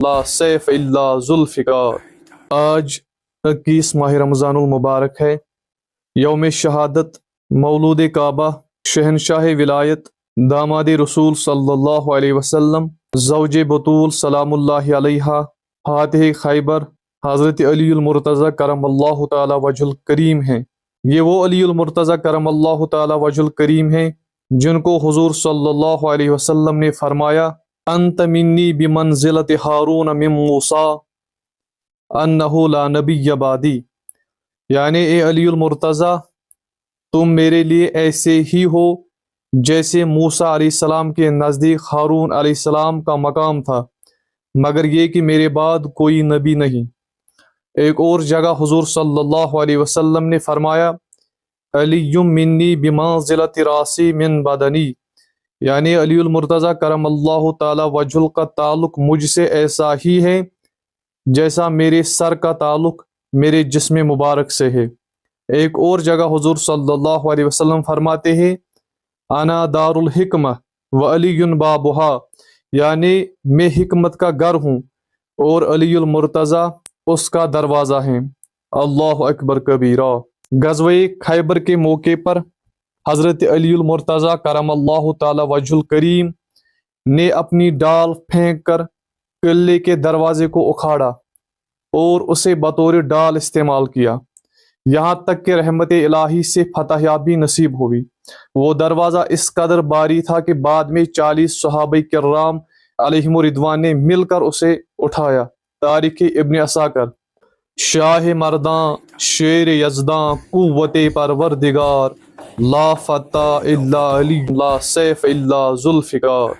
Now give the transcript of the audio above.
لا safe الا ذوالفقار۔ آج 21 ماہ رمضان المبارک ہے، یوم شہادت مولود کعبہ، شہنشاہ ولایت، داماد رسول صلی اللہ علیہ وسلم، زوج بطول سلام اللہ علیہا، فاتح خیبر حضرت علی المرتضی کرم اللہ تعالی وجہ الکریم ہیں۔ یہ وہ علی المرتضی کرم اللہ تعالی وجہ الکریم ہیں جن کو حضور صلی اللہ علیہ وسلم نے فرمایا، انت منی بمنزلت ہارون من موسیٰ انہ لا نبی بعدی، یعنی اے علی المرتضی تم میرے لیے ایسے ہی ہو جیسے موسیٰ علیہ السلام کے نزدیک ہارون علیہ السلام کا مقام تھا، مگر یہ کہ میرے بعد کوئی نبی نہیں۔ ایک اور جگہ حضور صلی اللہ علیہ وسلم نے فرمایا، علی منی بمنزلت راسی من بدنی، یعنی علی المرتضی کرم اللہ تعالی وجہ کا تعلق مجھ سے ایسا ہی ہے جیسا میرے سر کا تعلق میرے جسم مبارک سے ہے۔ ایک اور جگہ حضور صلی اللہ علیہ وسلم فرماتے ہیں، انا دار الحکمہ و علی بابہا، یعنی میں حکمت کا گھر ہوں اور علی المرتضی اس کا دروازہ ہیں۔ اللہ اکبر کبیرہ۔ غزوہ خیبر کے موقع پر حضرت علی المرتضی کرم اللہ تعالی وجہ الکریم نے اپنی ڈال پھینک کر قلعے کے دروازے کو اکھاڑا اور اسے بطور ڈال استعمال کیا، یہاں تک کہ رحمت الہی سے فتح یابی نصیب ہوئی۔ وہ دروازہ اس قدر باری تھا کہ بعد میں 40 صحابہ کرام علیہم رضوان نے مل کر اسے اٹھایا۔ تاریخ ابن عساکر۔ شاہ مرداں شیر یزداں قوت پروردگار، لا فتح الا علی لا سیف الا ذوالفقار۔